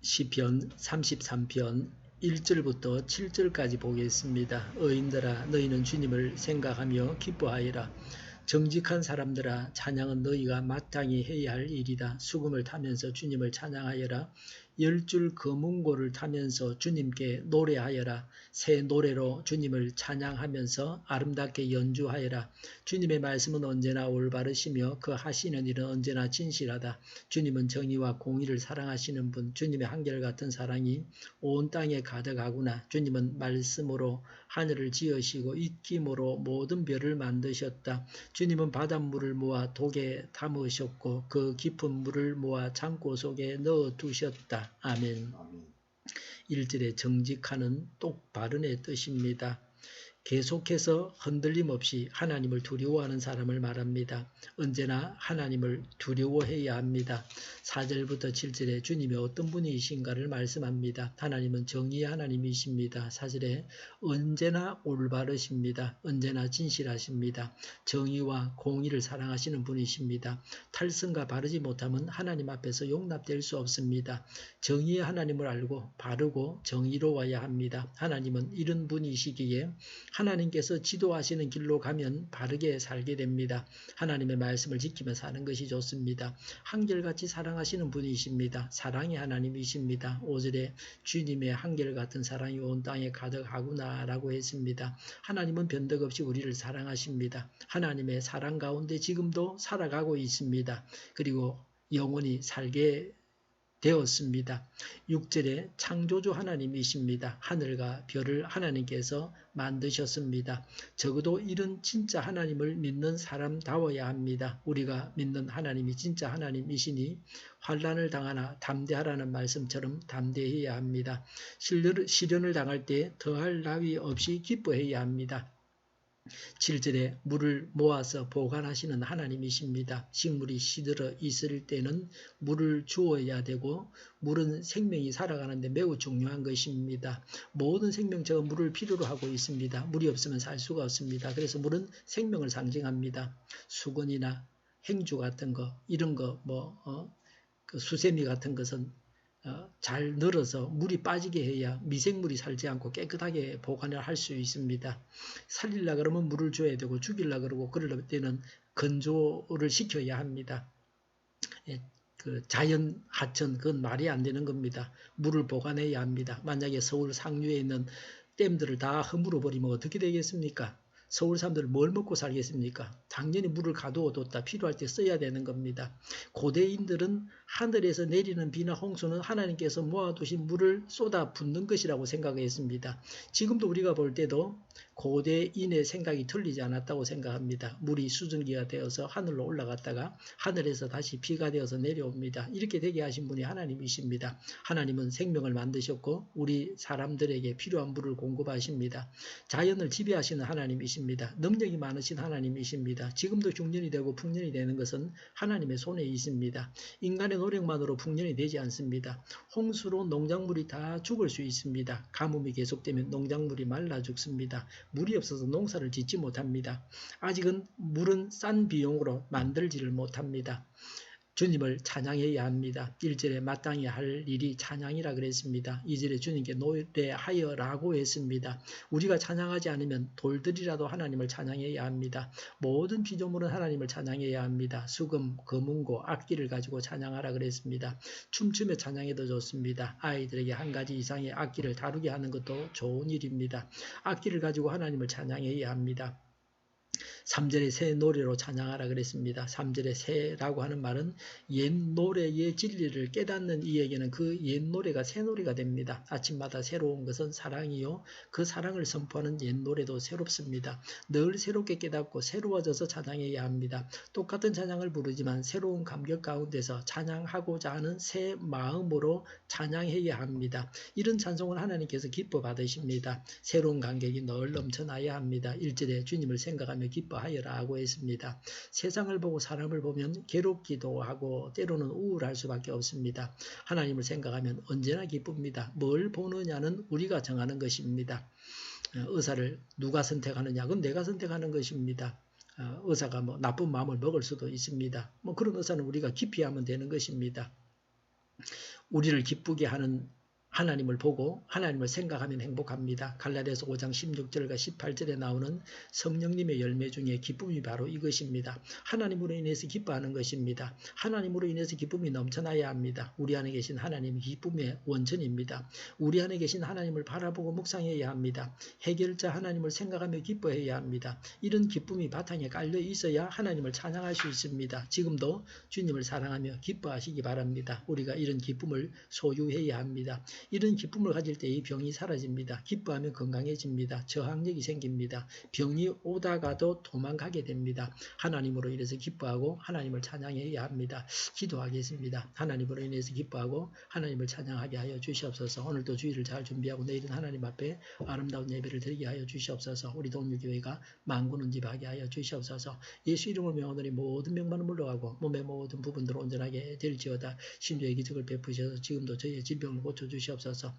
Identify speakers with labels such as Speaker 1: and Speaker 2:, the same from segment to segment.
Speaker 1: 시편 33편 1절부터 7절까지 보겠습니다. 의인들아 너희는 주님을 생각하며 기뻐하여라. 정직한 사람들아 찬양은 너희가 마땅히 해야 할 일이다. 수금을 타면서 주님을 찬양하여라. 10줄 거문고를 타면서 주님께 노래하여라. 새 노래로 주님을 찬양하면서 아름답게 연주하여라. 주님의 말씀은 언제나 올바르시며 그 하시는 일은 언제나 진실하다. 주님은 정의와 공의를 사랑하시는 분, 주님의 한결같은 사랑이 온 땅에 가득하구나. 주님은 말씀으로 하늘을 지으시고 입김으로 모든 별을 만드셨다. 주님은 바닷물을 모아 독에 담으셨고 그 깊은 물을 모아 창고 속에 넣어두셨다. 아멘. 1절에 정직하는 똑바른의 뜻입니다. 계속해서 흔들림 없이 하나님을 두려워하는 사람을 말합니다. 언제나 하나님을 두려워해야 합니다. 4절부터 7절에 주님이 어떤 분이신가를 말씀합니다. 하나님은 정의의 하나님이십니다. 4절에 언제나 올바르십니다. 언제나 진실하십니다. 정의와 공의를 사랑하시는 분이십니다. 탈선과 바르지 못함은 하나님 앞에서 용납될 수 없습니다. 정의의 하나님을 알고 바르고 정의로워야 합니다. 하나님은 이런 분이시기에 하나님께서 지도하시는 길로 가면 바르게 살게 됩니다. 하나님의 말씀을 지키며 사는 것이 좋습니다. 한결같이 사랑하시는 분이십니다. 사랑의 하나님이십니다. 5절에 주님의 한결같은 사랑이 온 땅에 가득하구나 라고 했습니다. 하나님은 변덕없이 우리를 사랑하십니다. 하나님의 사랑 가운데 지금도 살아가고 있습니다. 그리고 영원히 살게 되었습니다. 6절에 창조주 하나님이십니다. 하늘과 별을 하나님께서 만드셨습니다. 적어도 이런 진짜 하나님을 믿는 사람다워야 합니다. 우리가 믿는 하나님이 진짜 하나님이시니 환난을 당하나 담대하라는 말씀처럼 담대해야 합니다. 시련을 당할 때 더할 나위 없이 기뻐해야 합니다. 7절에 물을 모아서 보관하시는 하나님이십니다. 식물이 시들어 있을 때는 물을 주어야 되고 물은 생명이 살아가는데 매우 중요한 것입니다. 모든 생명체가 물을 필요로 하고 있습니다. 물이 없으면 살 수가 없습니다. 그래서 물은 생명을 상징합니다. 수건이나 행주 같은 거 이런 거 그 수세미 같은 것은 잘 늘어서 물이 빠지게 해야 미생물이 살지 않고 깨끗하게 보관을 할 수 있습니다. 살리려고 그러면 물을 줘야 되고 죽이려고 그러고 그럴 때는 건조를 시켜야 합니다. 그 자연 하천 그건 말이 안 되는 겁니다. 물을 보관해야 합니다. 만약에 서울 상류에 있는 댐들을 다 허물어 버리면 어떻게 되겠습니까? 서울 사람들은 뭘 먹고 살겠습니까? 당연히 물을 가두어뒀다 필요할 때 써야 되는 겁니다. 고대인들은 하늘에서 내리는 비나 홍수는 하나님께서 모아두신 물을 쏟아 붓는 것이라고 생각했습니다. 지금도 우리가 볼 때도 고대인의 생각이 틀리지 않았다고 생각합니다. 물이 수증기가 되어서 하늘로 올라갔다가 하늘에서 다시 비가 되어서 내려옵니다. 이렇게 되게 하신 분이 하나님이십니다. 하나님은 생명을 만드셨고 우리 사람들에게 필요한 물을 공급하십니다. 자연을 지배하시는 하나님이십니다. 능력이 많으신 하나님이십니다. 지금도 흉년이 되고 풍년이 되는 것은 하나님의 손에 있습니다. 인간의 노력만으로 풍년이 되지 않습니다. 홍수로 농작물이 다 죽을 수 있습니다. 가뭄이 계속되면 농작물이 말라 죽습니다. 물이 없어서 농사를 짓지 못합니다. 아직은 물은 싼 비용으로 만들지를 못합니다. 주님을 찬양해야 합니다. 1절에 마땅히 할 일이 찬양이라 그랬습니다. 2절에 주님께 노래하여라고 했습니다. 우리가 찬양하지 않으면 돌들이라도 하나님을 찬양해야 합니다. 모든 피조물은 하나님을 찬양해야 합니다. 수금, 거문고, 악기를 가지고 찬양하라 그랬습니다. 춤추며 찬양해도 좋습니다. 아이들에게 한 가지 이상의 악기를 다루게 하는 것도 좋은 일입니다. 악기를 가지고 하나님을 찬양해야 합니다. 3절에 새 노래로 찬양하라 그랬습니다. 3절에 새라고 하는 말은 옛 노래의 진리를 깨닫는 이에게는 그 옛 노래가 새 노래가 됩니다. 아침마다 새로운 것은 사랑이요. 그 사랑을 선포하는 옛 노래도 새롭습니다. 늘 새롭게 깨닫고 새로워져서 찬양해야 합니다. 똑같은 찬양을 부르지만 새로운 감격 가운데서 찬양하고자 하는 새 마음으로 찬양해야 합니다. 이런 찬송을 하나님께서 기뻐 받으십니다. 새로운 감격이 늘 넘쳐나야 합니다. 1절에 주님을 생각하며 기뻐하여라고 했습니다. 세상을 보고 사람을 보면 괴롭기도 하고 때로는 우울할 수밖에 없습니다. 하나님을 생각하면 언제나 기쁩니다. 뭘 보느냐는 우리가 정하는 것입니다. 의사를 누가 선택하느냐? 그건 내가 선택하는 것입니다. 의사가 나쁜 마음을 먹을 수도 있습니다. 그런 의사는 우리가 기피하면 되는 것입니다. 우리를 기쁘게 하는 하나님을 보고 하나님을 생각하면 행복합니다. 갈라디아서 5장 16절과 18절에 나오는 성령님의 열매 중에 기쁨이 바로 이것입니다. 하나님으로 인해서 기뻐하는 것입니다. 하나님으로 인해서 기쁨이 넘쳐나야 합니다. 우리 안에 계신 하나님이 기쁨의 원천입니다. 우리 안에 계신 하나님을 바라보고 묵상해야 합니다. 해결자 하나님을 생각하며 기뻐해야 합니다. 이런 기쁨이 바탕에 깔려 있어야 하나님을 찬양할 수 있습니다. 지금도 주님을 사랑하며 기뻐하시기 바랍니다. 우리가 이런 기쁨을 소유해야 합니다. 이런 기쁨을 가질 때 이 병이 사라집니다. 기뻐하면 건강해집니다. 저항력이 생깁니다. 병이 오다가도 도망가게 됩니다. 하나님으로 인해서 기뻐하고 하나님을 찬양해야 합니다. 기도하겠습니다. 하나님으로 인해서 기뻐하고 하나님을 찬양하게 하여 주시옵소서. 오늘도 주일을 잘 준비하고 내일은 하나님 앞에 아름다운 예배를 드리게 하여 주시옵소서. 우리 동료교회가 만군은집하게 하여 주시옵소서. 예수 이름을 명하노니 모든 병만은 물러가고 몸의 모든 부분들을 온전하게 될지어다. 심지어 기적을 베푸셔서 지금도 저희의 질병을 고쳐주시옵소서.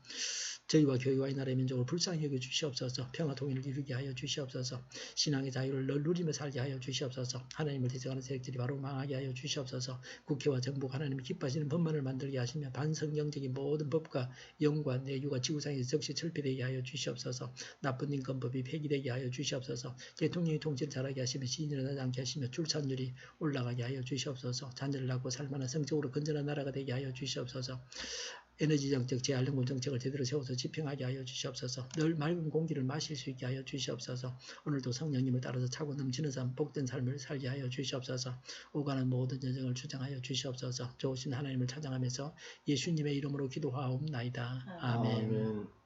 Speaker 1: 저희와 교회와 이 나라의 민족을 불쌍히 여겨주시옵소서. 평화 통일을 이루게 하여 주시옵소서. 신앙의 자유를 늘 누리며 살게 하여 주시옵소서. 하나님을 대적하는 세력들이 바로 망하게 하여 주시옵소서. 국회와 정부가 하나님이 기뻐하시는 법만을 만들게 하시며 반성경적인 모든 법과 영과 내유가 지구상에서 즉시 철폐되게 하여 주시옵소서. 나쁜 인권법이 폐기되게 하여 주시옵소서. 대통령이 통치를 잘하게 하시며 시인이 일어나지 않게 하시며 출산율이 올라가게 하여 주시옵소서. 자녀를 낳고 살만한 성적으로 건전한 나라가 되게 하여 주시옵소서. 에너지 정책, 재활용금 정책을 제대로 세워서 집행하게 하여 주시옵소서. 늘 맑은 공기를 마실 수 있게 하여 주시옵소서. 오늘도 성령님을 따라서 차고 넘치는 삶, 복된 삶을 살게 하여 주시옵소서. 오가는 모든 여정을 주장하여 주시옵소서. 좋으신 하나님을 찬양하면서 예수님의 이름으로 기도하옵나이다. 아멘.